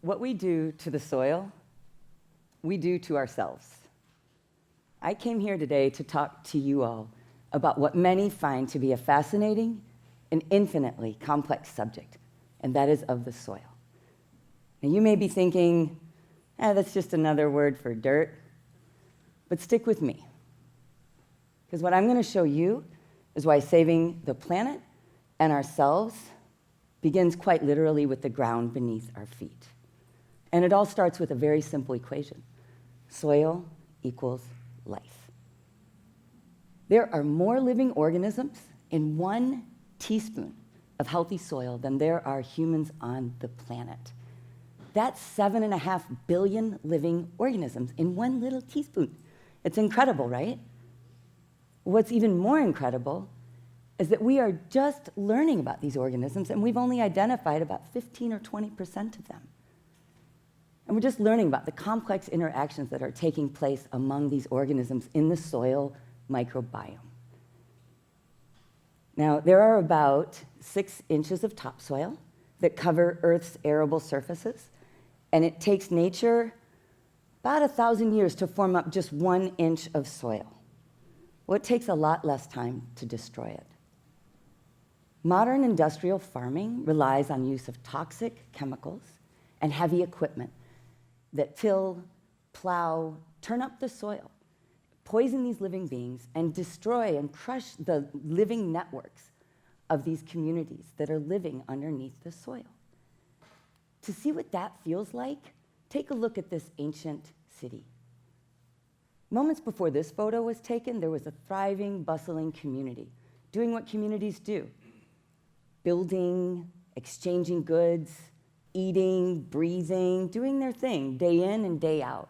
What we do to the soil, we do to ourselves. I came here today to talk to you all about what many find to be a fascinating and infinitely complex subject, and that is of the soil. Now, you may be thinking, that's just another word for dirt, but stick with me, because what I'm going to show you is why saving the planet and ourselves begins quite literally with the ground beneath our feet. And it all starts with a very simple equation. Soil equals life. There are more living organisms in 1 teaspoon of healthy soil than there are humans on the planet. That's 7.5 billion living organisms in 1 little teaspoon. It's incredible, right? What's even more incredible is that we are just learning about these organisms, and we've only identified about 15 or 20% of them. And we're just learning about the complex interactions that are taking place among these organisms in the soil microbiome. Now, there are about 6 inches of topsoil that cover Earth's arable surfaces, and it takes nature about 1,000 years to form up just 1 inch of soil. Well, it takes a lot less time to destroy it. Modern industrial farming relies on use of toxic chemicals and heavy equipment that till, plow, turn up the soil, poison these living beings, and destroy and crush the living networks of these communities that are living underneath the soil. To see what that feels like, take a look at this ancient city. Moments before this photo was taken, there was a thriving, bustling community, doing what communities do: building, exchanging goods, eating, breathing, doing their thing day in and day out.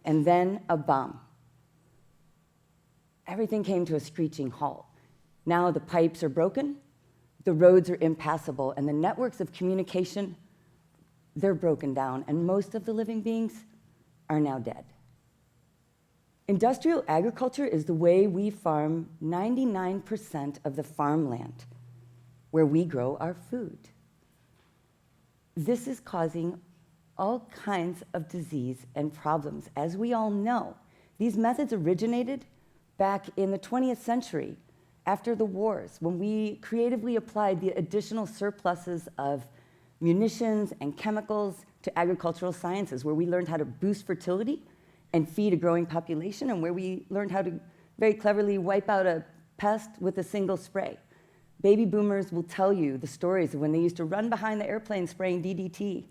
And then a bomb. Everything came to a screeching halt. Now the pipes are broken, the roads are impassable, and the networks of communication, they're broken down, and most of the living beings are now dead. Industrial agriculture is the way we farm 99% of the farmland where we grow our food. This is causing all kinds of disease and problems. As we all know, these methods originated back in the 20th century after the wars, when we creatively applied the additional surpluses of munitions and chemicals to agricultural sciences, where we learned how to boost fertility and feed a growing population, and where we learned how to very cleverly wipe out a pest with a single spray. Baby boomers will tell you the stories of when they used to run behind the airplane spraying DDT,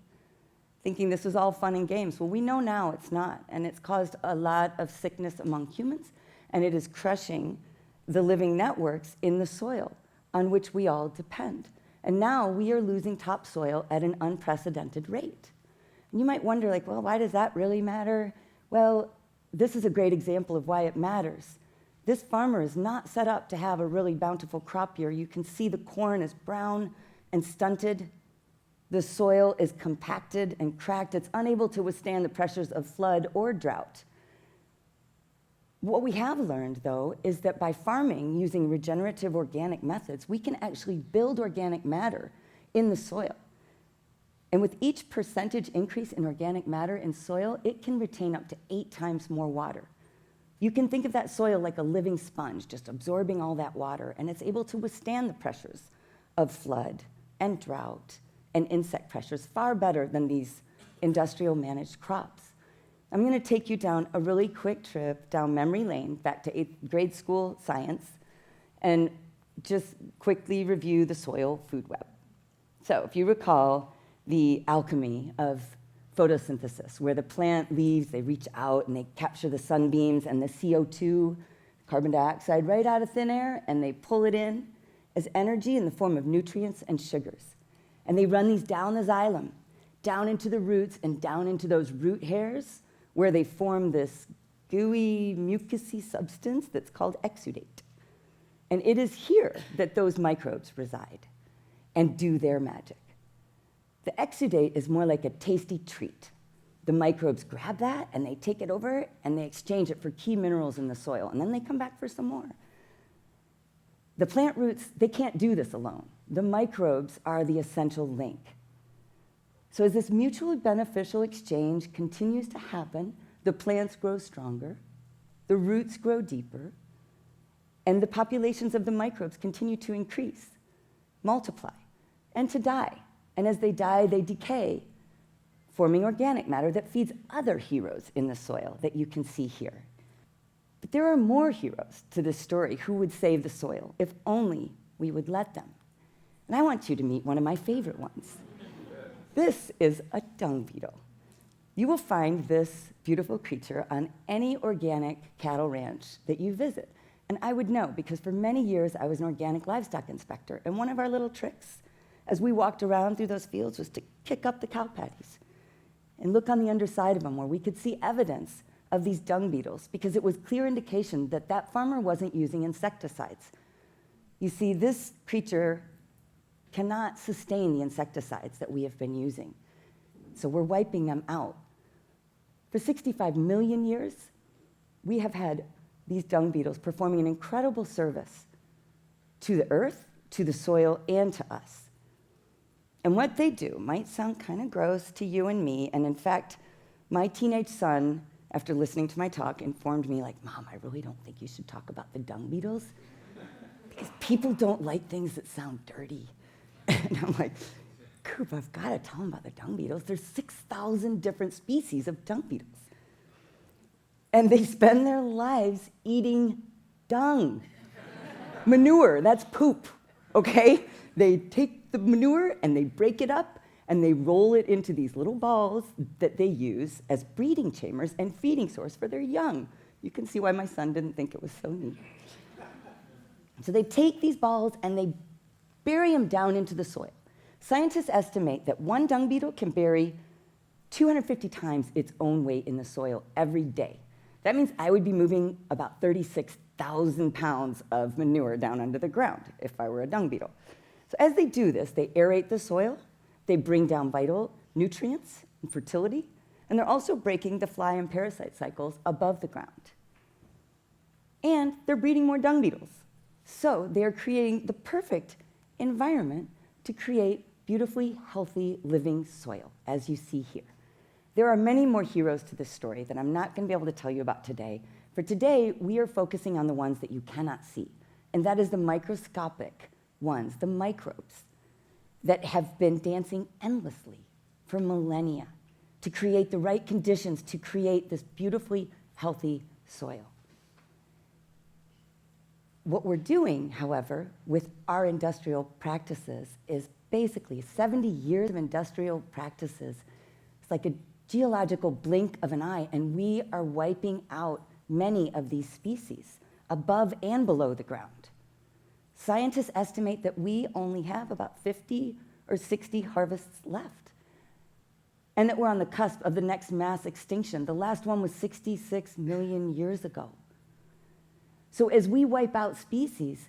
thinking this was all fun and games. Well, we know now it's not, and it's caused a lot of sickness among humans, and it is crushing the living networks in the soil on which we all depend. And now we are losing topsoil at an unprecedented rate. And you might wonder, like, well, why does that really matter? Well, this is a great example of why it matters. This farmer is not set up to have a really bountiful crop year. You can see the corn is brown and stunted. The soil is compacted and cracked. It's unable to withstand the pressures of flood or drought. What we have learned, though, is that by farming using regenerative organic methods, we can actually build organic matter in the soil. And with each percentage increase in organic matter in soil, it can retain up to 8 times more water. You can think of that soil like a living sponge, just absorbing all that water, and it's able to withstand the pressures of flood and drought and insect pressures far better than these industrial managed crops. I'm going to take you down a really quick trip down memory lane back to 8th grade school science and just quickly review the soil food web. So if you recall the alchemy of photosynthesis, where the plant leaves, they reach out and they capture the sunbeams and the CO2, carbon dioxide, right out of thin air, and they pull it in as energy in the form of nutrients and sugars. And they run these down the xylem, down into the roots and down into those root hairs, where they form this gooey, mucousy substance that's called exudate. And it is here that those microbes reside and do their magic. The exudate is more like a tasty treat. The microbes grab that and they take it over and they exchange it for key minerals in the soil, and then they come back for some more. The plant roots, they can't do this alone. The microbes are the essential link. So as this mutually beneficial exchange continues to happen, the plants grow stronger, the roots grow deeper, and the populations of the microbes continue to increase, multiply, and to die. And as they die, they decay, forming organic matter that feeds other heroes in the soil that you can see here. But there are more heroes to this story who would save the soil if only we would let them. And I want you to meet one of my favorite ones. This is a dung beetle. You will find this beautiful creature on any organic cattle ranch that you visit. And I would know, because for many years I was an organic livestock inspector, and one of our little tricks as we walked around through those fields was to kick up the cow patties and look on the underside of them where we could see evidence of these dung beetles, because it was clear indication that that farmer wasn't using insecticides. You see, this creature cannot sustain the insecticides that we have been using. So we're wiping them out. For 65 million years, we have had these dung beetles performing an incredible service to the earth, to the soil, and to us. And what they do might sound kind of gross to you and me, and in fact, my teenage son, after listening to my talk, informed me, like, Mom, I really don't think you should talk about the dung beetles, because people don't like things that sound dirty. And I'm like, Coop, I've got to tell them about the dung beetles. There's 6,000 different species of dung beetles. And they spend their lives eating dung. Manure, that's poop, okay? They take the manure and they break it up and they roll it into these little balls that they use as breeding chambers and feeding source for their young. You can see why my son didn't think it was so neat. So they take these balls and they bury them down into the soil. Scientists estimate that one dung beetle can bury 250 times its own weight in the soil every day. That means I would be moving about 36,000 pounds of manure down under the ground if I were a dung beetle. So as they do this, they aerate the soil, they bring down vital nutrients and fertility, and they're also breaking the fly and parasite cycles above the ground. And they're breeding more dung beetles. So they're creating the perfect environment to create beautifully healthy living soil, as you see here. There are many more heroes to this story that I'm not going to be able to tell you about today. For today, we are focusing on the ones that you cannot see, and that is the microscopic ones, the microbes, that have been dancing endlessly for millennia to create the right conditions to create this beautifully healthy soil. What we're doing, however, with our industrial practices is basically 70 years of industrial practices. It's like a geological blink of an eye, and we are wiping out many of these species above and below the ground. Scientists estimate that we only have about 50 or 60 harvests left, and that we're on the cusp of the next mass extinction. The last one was 66 million years ago. So as we wipe out species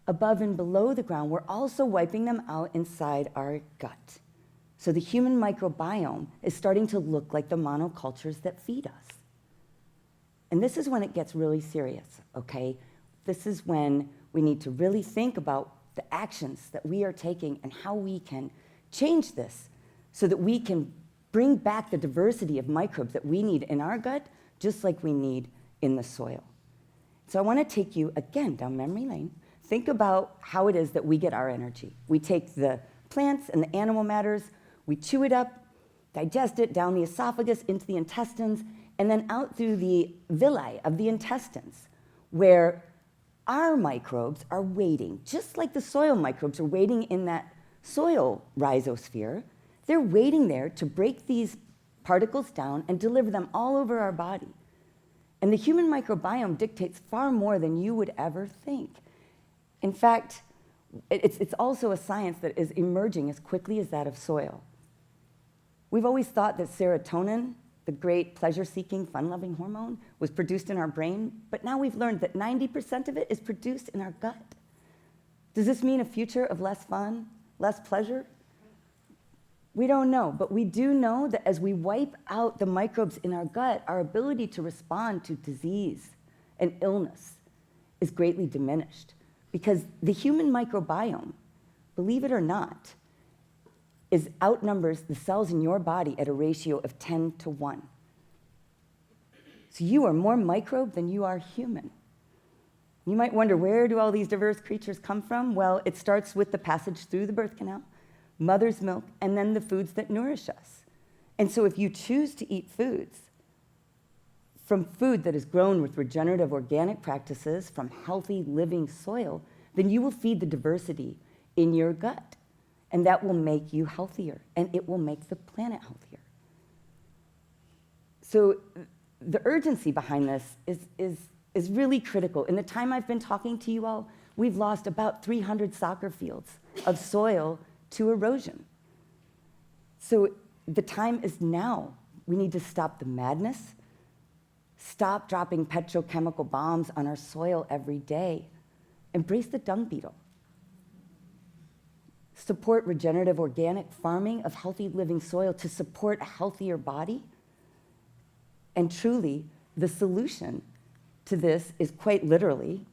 above and below the ground, we're also wiping them out inside our gut. So the human microbiome is starting to look like the monocultures that feed us. And this is when it gets really serious, okay? This is when we need to really think about the actions that we are taking and how we can change this so that we can bring back the diversity of microbes that we need in our gut, just like we need in the soil. So I want to take you, again, down memory lane. Think about how it is that we get our energy. We take the plants and the animal matters, we chew it up, digest it down the esophagus into the intestines, and then out through the villi of the intestines, where our microbes are waiting, just like the soil microbes are waiting in that soil rhizosphere. They're waiting there to break these particles down and deliver them all over our body. And the human microbiome dictates far more than you would ever think. In fact, it's also a science that is emerging as quickly as that of soil. We've always thought that serotonin, the great pleasure-seeking, fun-loving hormone, was produced in our brain, but now we've learned that 90% of it is produced in our gut. Does this mean a future of less fun, less pleasure? We don't know, but we do know that as we wipe out the microbes in our gut, our ability to respond to disease and illness is greatly diminished, because the human microbiome, believe it or not, outnumbers the cells in your body at a ratio of 10 to 1. So you are more microbe than you are human. You might wonder, where do all these diverse creatures come from? Well, it starts with the passage through the birth canal, mother's milk, and then the foods that nourish us. And so if you choose to eat foods from food that is grown with regenerative organic practices, from healthy living soil, then you will feed the diversity in your gut. And that will make you healthier, and it will make the planet healthier. So the urgency behind this is really critical. In the time I've been talking to you all, we've lost about 300 soccer fields of soil to erosion. So the time is now. We need to stop the madness, stop dropping petrochemical bombs on our soil every day, embrace the dung beetle, support regenerative organic farming of healthy living soil to support a healthier body. And truly, the solution to this is quite literally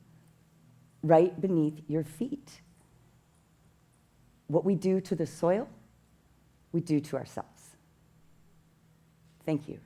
right beneath your feet. What we do to the soil, we do to ourselves. Thank you.